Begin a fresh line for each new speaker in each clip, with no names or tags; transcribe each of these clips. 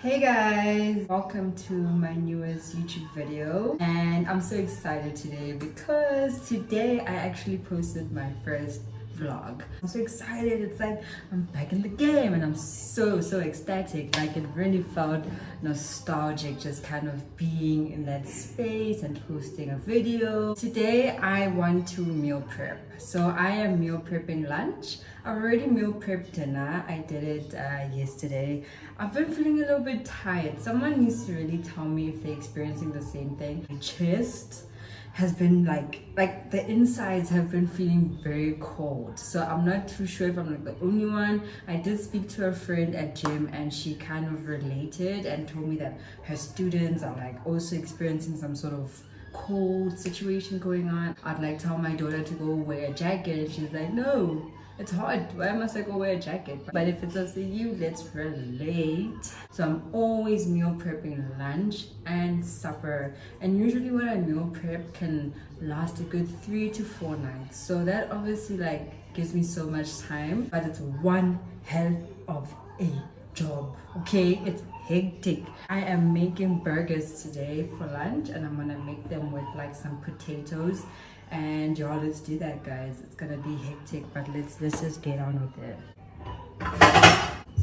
Hey guys, welcome to my newest YouTube video, and I'm so excited today because today I actually posted my first vlog. I'm so excited. It's like I'm back in the game and I'm so ecstatic. Like it really felt nostalgic just kind of being in that space and posting a video. Today I want to meal prep. So I am meal prepping lunch. I've already meal prepped dinner. I did it yesterday. I've been feeling a little bit tired. Someone needs to really tell me if they're experiencing the same thing. My chest has been like the insides have been feeling very cold. So I'm not too sure if I'm like the only one. I did speak to a friend at gym and she kind of related and told me that her students are like also experiencing some sort of cold situation going on. I'd like tell my daughter to go wear a jacket. She's like, no, it's hot. Why must I go wear a jacket? But if it's up to you, let's relate. So I'm always meal prepping lunch and supper. And usually when I meal prep can last a good 3 to 4 nights. So that obviously like gives me so much time, but it's one hell of a job. Okay, it's hectic. I am making burgers today for lunch and I'm gonna make them with like some potatoes. And y'all, let's do that, guys. It's gonna be hectic, but let's just get on with it.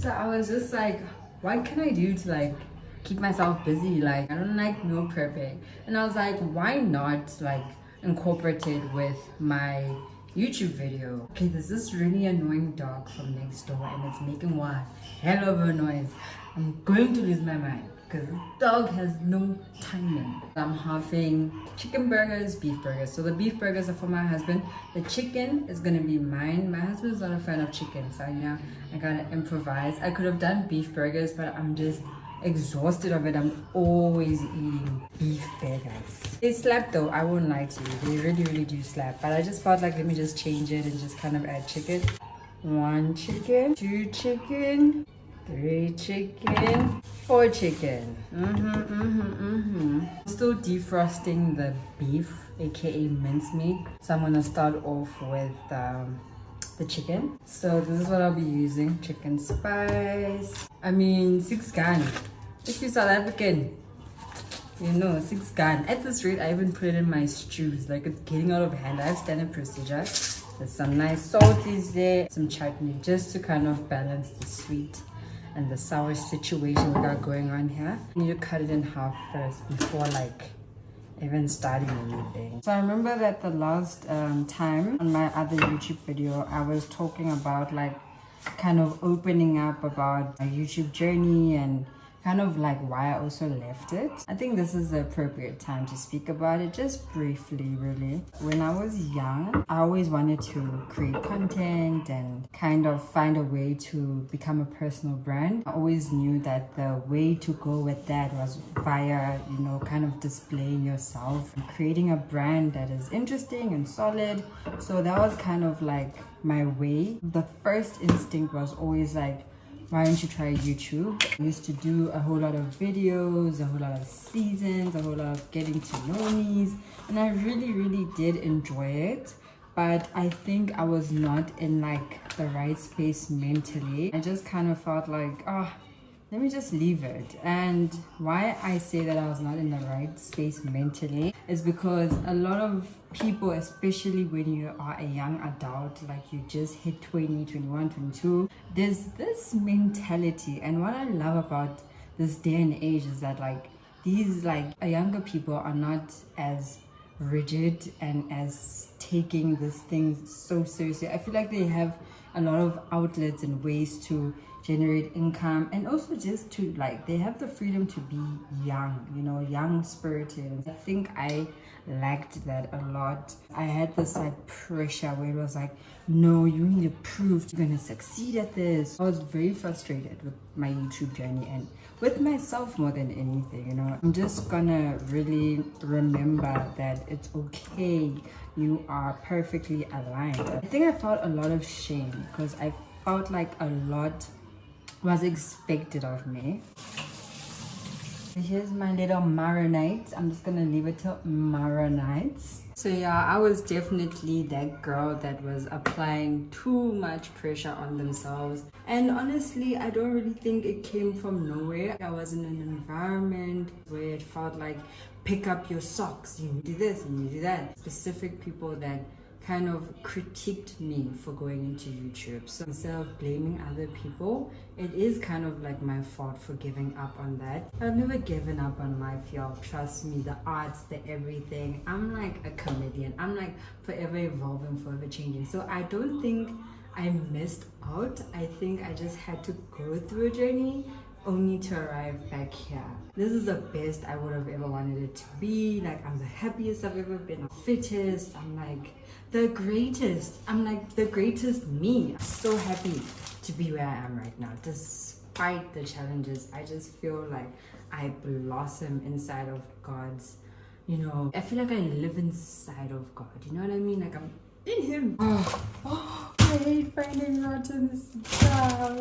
So I was just like, what can I do to like keep myself busy? Like I don't like meal prepping, and I was like, why not like incorporate it with my YouTube video? Okay, there's this really annoying dog from next door and it's making one hell of a noise. I'm going to lose my mind because the dog has no timing. I'm having chicken burgers, beef burgers. So the beef burgers are for my husband. The chicken is gonna be mine. My husband's not a fan of chicken, so I gotta improvise. I could have done beef burgers, but I'm just exhausted of it. I'm always eating beef burgers. They slap though, I won't lie to you. They really do slap. But I just felt like let me just change it and just kind of add chicken. 1 chicken, 2 chicken, 3 chicken, 4 chicken. Still defrosting the beef, aka mincemeat. So I'm gonna start off with the chicken. So this is what I'll be using. Chicken spice. I mean 6 gun. If you're South African, you know 6 gun. At this rate, I even put it in my stews. Like it's getting out of hand. I have standard procedure. There's some nice salties there, some chutney, just to kind of balance the sweet and the sour situation we got going on here. You need to cut it in half first before like even starting anything. So I remember that the last time on my other YouTube video I was talking about like kind of opening up about my YouTube journey and kind of like why I also left it. I think this is the appropriate time to speak about it, just briefly really. When I was young, I always wanted to create content and kind of find a way to become a personal brand. I always knew that the way to go with that was via, you know, kind of displaying yourself and creating a brand that is interesting and solid. So that was kind of like my way. The first instinct was always like, why don't you try YouTube? I used to do a whole lot of videos, a whole lot of seasons, a whole lot of getting to know me's, and I really did enjoy it. But I think I was not in like the right space mentally. I just kind of felt like, let me just leave it. And why I say that I was not in the right space mentally is because a lot of people, especially when you are a young adult, like you just hit 20, 21, 22, there's this mentality. And what I love about this day and age is that like these like younger people are not as rigid and as taking this thing so seriously. I feel like they have a lot of outlets and ways to generate income, and also just to like they have the freedom to be young, you know, young spirited. I think I lacked that a lot. I had this like pressure where it was like, no, you need to prove you're gonna succeed at this. I was very frustrated with my YouTube journey and with myself more than anything, you know. I'm just gonna really remember that it's okay, you are perfectly aligned. I think I felt a lot of shame because I felt like a lot was expected of me. Here's my little marinade. I'm just gonna leave it to marinate. So yeah, I was definitely that girl that was applying too much pressure on themselves. And honestly, I don't really think it came from nowhere. I was in an environment where it felt like, pick up your socks, you need to do this, you need to do that. Specific people that kind of critiqued me for going into YouTube. So instead of blaming other people, it is kind of like my fault for giving up on that. I've never given up on my field. Trust me, the arts, the everything. I'm like a comedian. I'm like forever evolving, forever changing. So I don't think I missed out. I think I just had to go through a journey only to arrive back here. This is the best I would have ever wanted it to be. Like, I'm the happiest I've ever been, the fittest, I'm like the greatest. I'm like the greatest me. I'm so happy to be where I am right now. Despite the challenges, I just feel like I blossom inside of God's, I feel like I live inside of God. You know what I mean? Like I'm in Him. Oh, I hate finding rotten stuff.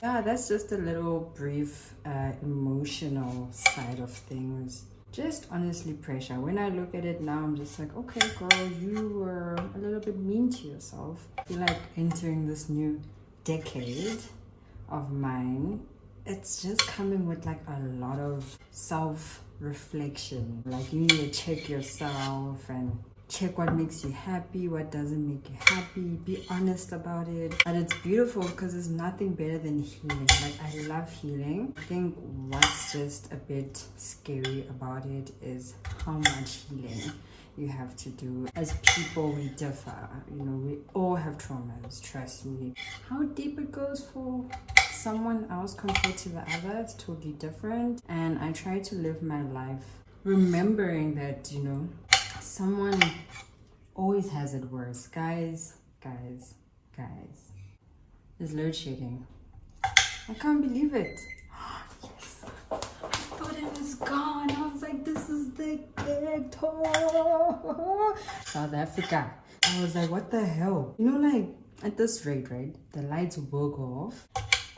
Yeah, that's just a little brief emotional side of things. Just honestly pressure. When I look at it now, I'm just like, okay girl, you were a little bit mean to yourself. I feel like entering this new decade of mine, it's just coming with like a lot of self-reflection. Like, you need to check yourself and check what makes you happy, what doesn't make you happy. Be honest about it. But it's beautiful because there's nothing better than healing. Like, I love healing. I think what's just a bit scary about it is how much healing you have to do. As people, we differ. We all have traumas, trust me. How deep it goes for someone else compared to the other, it's totally different. And I try to live my life remembering that, someone always has it worse. Guys. There's load shedding. I can't believe it. Yes. I thought it was gone. I was like, this is the ghetto. South Africa. I was like, what the hell? Like at this rate, right? The lights will go off.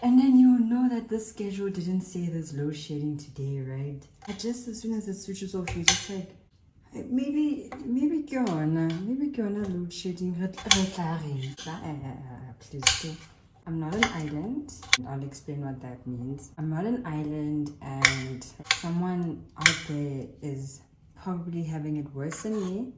And then you know that this schedule didn't say there's load shedding today, right? But just as soon as it switches off, you're just like, maybe ke yona load shedding. Please do. I'm not an island. I'll explain what that means. I'm not an island, and someone out there is probably having it worse than me.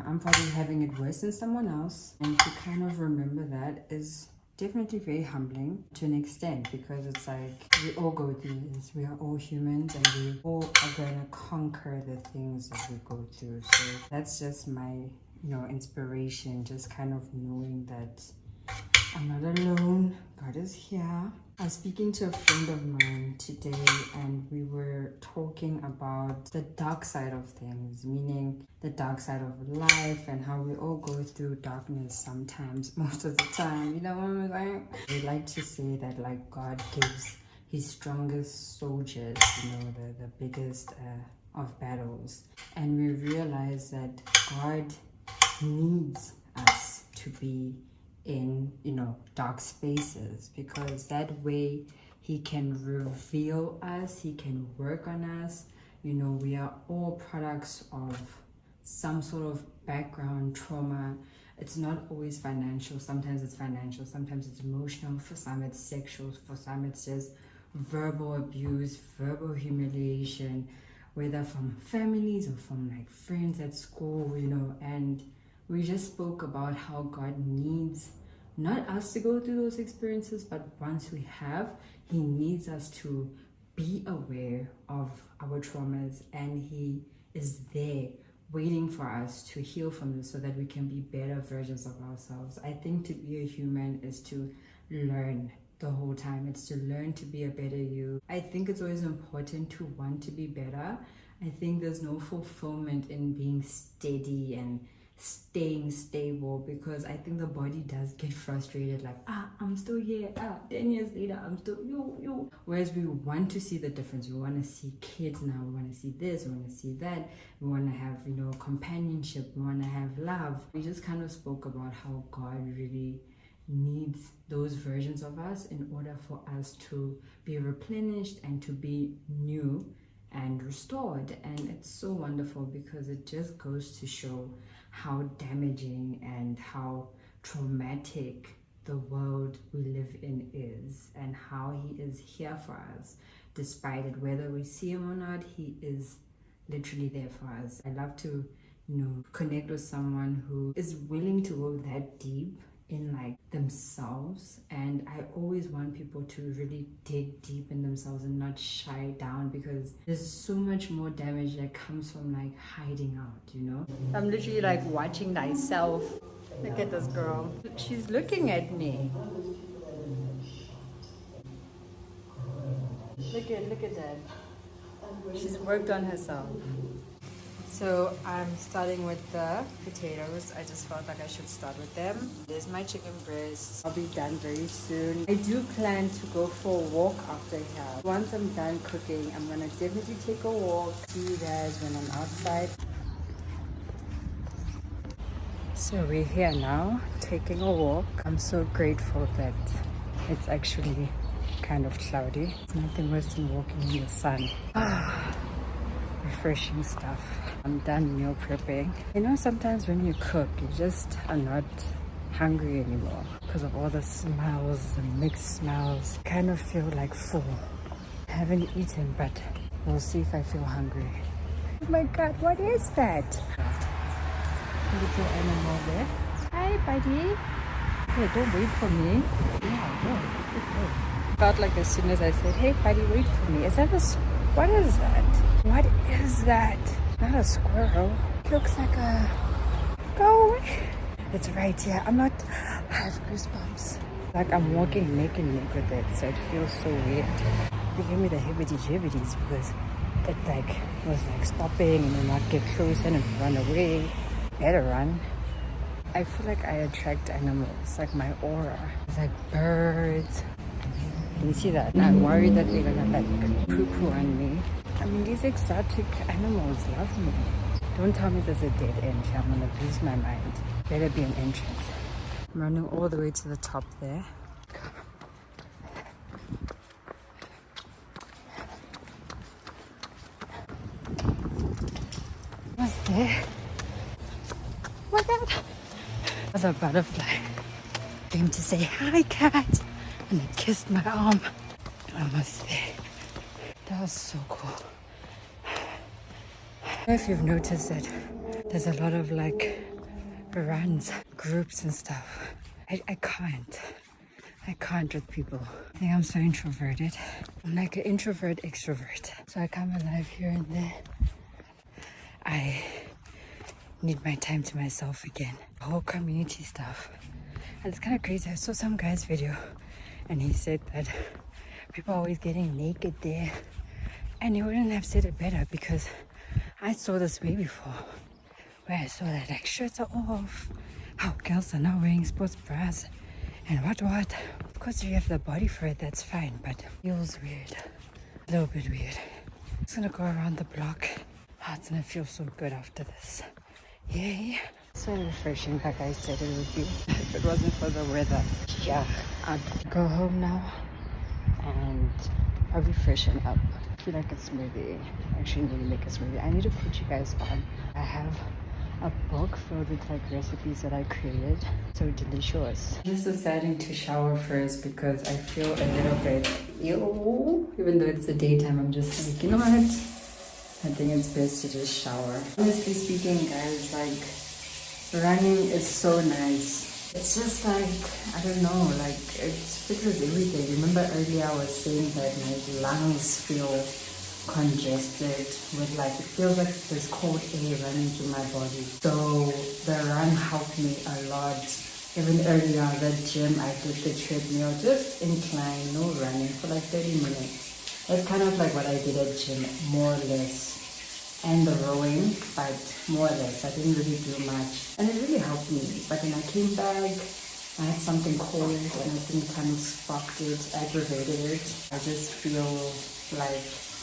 I'm probably having it worse than someone else. And to kind of remember that is definitely very humbling to an extent, because it's like we all go through this. We are all humans, and we all are going to conquer the things that we go through. So that's just my inspiration, just kind of knowing that I'm not alone. God is here. I was speaking to a friend of mine today, and we were talking about the dark side of things, meaning the dark side of life and how we all go through darkness sometimes, most of the time. You know what I'm saying? We like to say that like God gives His strongest soldiers, the biggest of battles. And we realize that God needs us to be in dark spaces, because that way He can reveal us, He can work on us. We are all products of some sort of background trauma. It's not always financial. Sometimes it's financial, sometimes it's emotional, for some it's sexual, for some it's just verbal abuse, verbal humiliation, whether from families or from like friends at school. And we just spoke about how God needs not us to go through those experiences, but once we have, He needs us to be aware of our traumas, and He is there waiting for us to heal from this so that we can be better versions of ourselves. I think to be a human is to learn the whole time. It's to learn to be a better you. I think it's always important to want to be better. I think there's no fulfillment in being steady and staying stable, because I think the body does get frustrated, like, I'm still here, 10 years later I'm still you. Whereas we want to see the difference. We want to see kids now, we want to see this, we want to see that, we want to have companionship, we want to have love. We just kind of spoke about how God really needs those versions of us in order for us to be replenished and to be new and restored. And it's so wonderful because it just goes to show how damaging and how traumatic the world we live in is, and how he is here for us despite it. Whether we see him or not, he is literally there for us. I love to, connect with someone who is willing to go that deep in like themselves. And I always want people to really dig deep in themselves and not shy down, because there's so much more damage that comes from like hiding out. I'm literally like watching thyself. Look at this girl, she's looking at me. Look at that. She's worked on herself. So I'm starting with the potatoes. I just felt like I should start with them. There's my chicken breast. I'll be done very soon. I do plan to go for a walk after here. Once I'm done cooking, I'm gonna definitely take a walk. See you guys when I'm outside. So we're here now, taking a walk. I'm so grateful that it's actually kind of cloudy. It's nothing worse than walking in the sun. Refreshing stuff. I'm done meal prepping. Sometimes when you cook, you just are not hungry anymore because of all the smells, the mixed smells. Kind of feel like full. I haven't eaten, but we'll see if I feel hungry. Oh my god, what is that? Little animal there. Hi, buddy. Hey, don't wait for me. Yeah, go. Felt like as soon as I said, hey, buddy, wait for me. Is that what is that? What is that? Not a squirrel. It looks like a... Go away. It's right here. I have goosebumps. Like I'm walking neck and neck with it, so it feels so weird. They gave me the hibbity-jibbities because it was stopping and then I'd get closer and run away. Better run. I feel like I attract animals, like my aura. It's like birds. You see that? And I worry that they're gonna poo-poo on me. I mean, these exotic animals love me. Don't tell me there's a dead end here. I'm gonna lose my mind. Better be an entrance. I'm running all the way to the top there. What's there? What's that? There's a butterfly. Came to say hi, cat. And it kissed my arm. Almost there. That was so cool. I don't know if you've noticed that there's a lot of runs, groups and stuff. I can't with people. I think I'm so introverted. I'm like an introvert extrovert. So I come alive here and there. I need my time to myself again. The whole community stuff. And it's kind of crazy. I saw some guy's video and he said that people are always getting naked there. And he wouldn't have said it better because I saw this way before. Where I saw that shirts are off. How girls are now wearing sports bras. And what. Of course if you have the body for it, that's fine. But it feels weird. A little bit weird. I'm just gonna go around the block. Oh, it's gonna feel so good after this. Yay. So refreshing, like I said it would be if it wasn't for the weather. Yeah, I'd go home now and probably freshen up. I feel like a smoothie. I actually need to make a smoothie. I need to put you guys on. I have a book filled with recipes that I created. So delicious. I'm just deciding to shower first because I feel a little bit ill. Even though it's the daytime, I'm just like, you know what? I think it's best to just shower. Honestly speaking, guys, running is so nice. It's just I don't know, it fixes everything. Remember earlier I was saying that my lungs feel congested with it feels like there's cold air running through my body. So the run helped me a lot. Even earlier at the gym, I did the treadmill, just incline, no running for 30 minutes. That's kind of what I did at gym, more or less. And the rowing, but more or less. I didn't really do much. And it really helped me. But when I came back, I had something cold and I think kind of sparked it, aggravated it. I just feel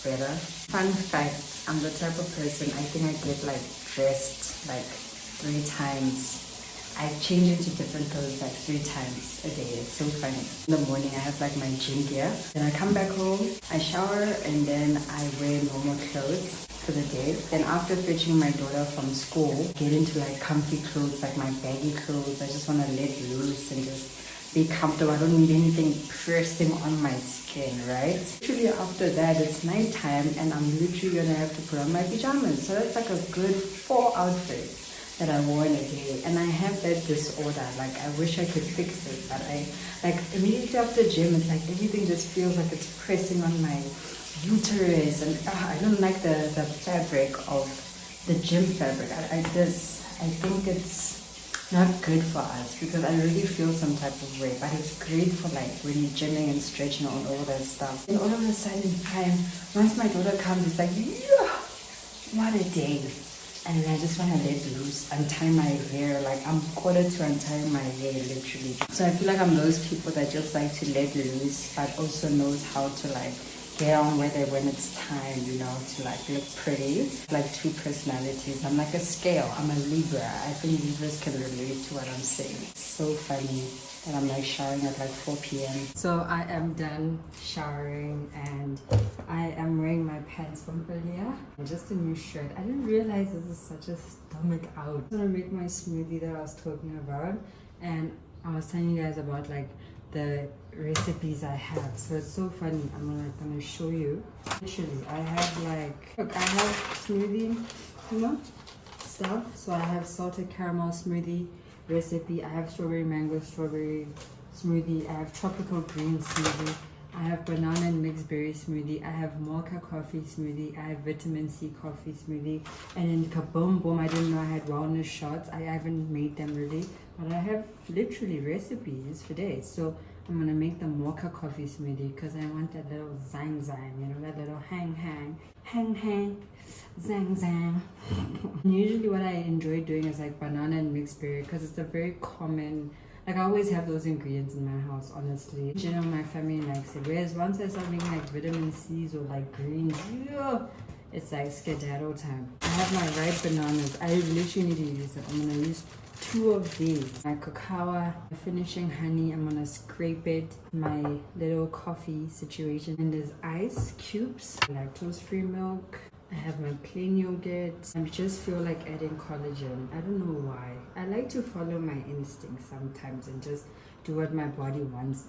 better. Fun fact, I'm the type of person, I think I get dressed 3 times I change into different clothes like 3 times a day. It's so funny. In the morning, I have like my gym gear. Then I come back home, I shower, and then I wear normal clothes for the day. Then after fetching my daughter from school, get into like comfy clothes, like my baggy clothes. I just want to let loose and just be comfortable. I don't need anything pressing on my skin, right? Literally after that, it's nighttime and I'm literally gonna have to put on my pajamas. So that's like a good 4 outfits that I wore in a day. And I have that disorder. Like I wish I could fix it, but I like immediately after gym, it's like everything just feels like it's pressing on my uterus, and I don't like the fabric of the gym fabric. I think it's not good for us because I really feel some type of way, but it's great for like when you're gymming and stretching and all that stuff. And all of a sudden, once my daughter comes, it's like, yeah, what a day. And then I just want to let loose, untie my hair. Like I'm quarter to untying my hair, literally. So I feel like I'm those people that just like to let loose, but also knows how to like get on with it when it's time, you know, to like look pretty. Like 2 personalities. I'm like a scale. I'm a Libra. I think Libras can relate to what I'm saying. It's so funny that I'm like showering at like 4 p.m. So I am done showering and I am wearing my pants from earlier and just a new shirt. I didn't realize this is such a stomach out. I'm gonna make my smoothie that I was talking about, and I was telling you guys about like the recipes I have. So it's so funny. I'm gonna show you. Literally, I have like, look, I have smoothie, you know, stuff. So I have salted caramel smoothie recipe. I have strawberry mango strawberry smoothie. I have tropical green smoothie. I have banana and mixed berry smoothie. I have mocha coffee smoothie. I have vitamin C coffee smoothie. And in kaboom boom, I didn't know I had wellness shots. I haven't made them really, but I have literally recipes for days. So I'm gonna make the mocha coffee smoothie because I want that little zang zang, you know, that little hang zang zang. Usually what I enjoy doing is like banana and mixed berry because it's a very common, like I always have those ingredients in my house, honestly. You know, my family likes it. Whereas once I start making like vitamin C's or like greens, yeah, it's like skedaddle time. I have my ripe bananas. I literally need to use it. I'm gonna use 2 of these. My cacao, my finishing honey, I'm gonna scrape it. My little coffee situation. And there's ice cubes, lactose-free milk. I have my plain yogurt. I just feel like adding collagen. I don't know why. I like to follow my instincts sometimes and just do what my body wants.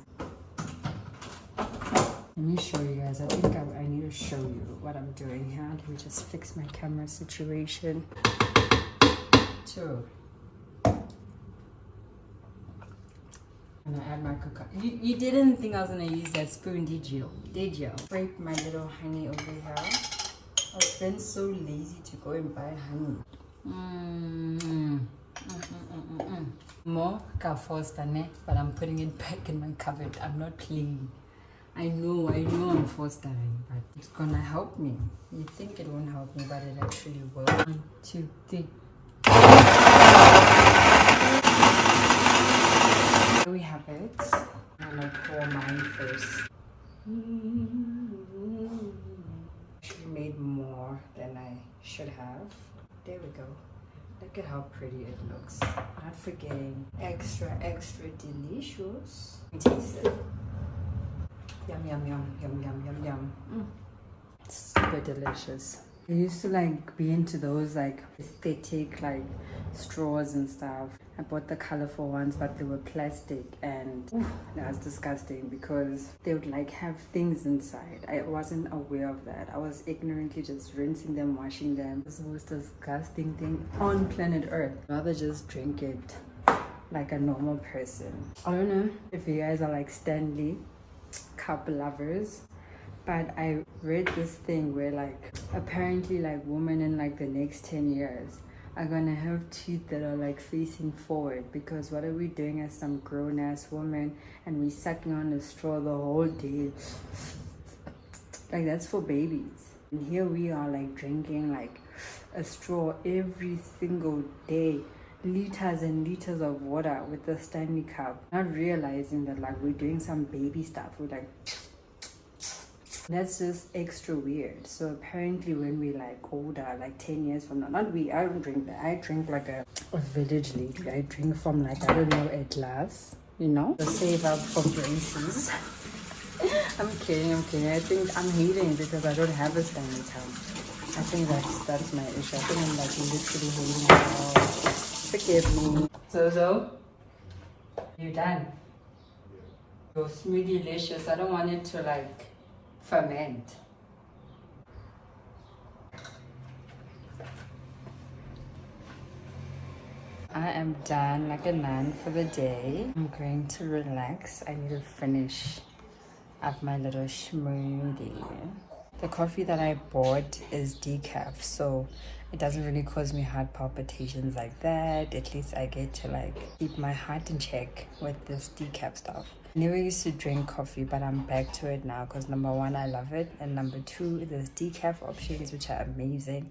Let me show you guys. I think I need to show you what I'm doing here. Let me just fix my camera situation. 2. I'm gonna add my cacao. You didn't think I was gonna use that spoon, did you? Did you? Scrape my little honey over here. I've been so lazy to go and buy honey. More Foster, but I'm putting it back in my cupboard. I'm not playing. I know I'm fostering, but it's gonna help me. You think it won't help me, but it actually will. 1, 2, 3. Here we have it. I'm gonna pour mine first. Actually made more than I should have. There we go. Look at how pretty it looks. Not forgetting extra delicious. Taste it. Yum yum yum yum yum yum yum. Super delicious. I used to like be into those like aesthetic like straws and stuff. I bought the colorful ones, but they were plastic, and that was disgusting because they would like have things inside. I wasn't aware of that. I was ignorantly just rinsing them, washing them. It's the most disgusting thing on planet Earth. I'd rather just drink it like a normal person. I don't know if you guys are like Stanley cup lovers, but I read this thing where like apparently like women in like the next 10 years are gonna have teeth that are like facing forward, because what are we doing as some grown-ass woman and we sucking on a straw the whole day? Like that's for babies, and here we are like drinking like a straw every single day, liters and liters of water with the Stanley cup, not realizing that like we're doing some baby stuff. We're like That's just extra weird. So apparently when we like older, like 10 years from now, not we, I don't drink that. I drink like a village lady. I drink from like, I don't know, a glass, you know? So save up for braces. I'm kidding. I think I'm hating because I don't have a Stanley cup. I think that's my issue. I think I'm like literally hating myself. Forgive me. So, you're done. Your smoothie delicious. I don't want it to like ferment. I am done like a nun for the day. I'm going to relax. I need to finish up my little smoothie. The coffee that I bought is decaf, so it doesn't really cause me heart palpitations like that. At least I get to like keep my heart in check with this decaf stuff. I never used to drink coffee, but I'm back to it now because number one, I love it, and number two, there's decaf options which are amazing.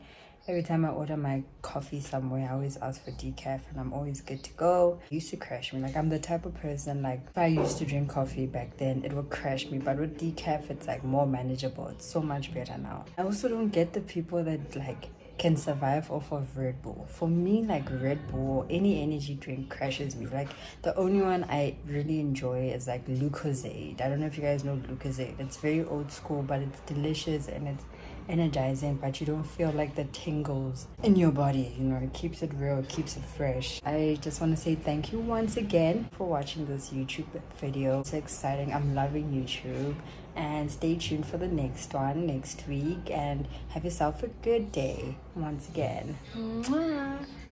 Every time I order my coffee somewhere, I always ask for decaf and I'm always good to go. It used to crash me. Like, I'm the type of person, like, if I used to drink coffee back then, it would crash me. But with decaf, it's like more manageable. It's so much better now. I also don't get the people that like can survive off of Red Bull. For me, like Red Bull, any energy drink crashes me. Like, the only one I really enjoy is like Lucozade. I don't know if you guys know Lucozade. It's very old school, but it's delicious and it's energizing, but you don't feel like the tingles in your body. You know, it keeps it real, it keeps it fresh. I just want to say thank you once again for watching this YouTube video. It's exciting. I'm loving YouTube, and stay tuned for the next one next week, and have yourself a good day once again. Mwah.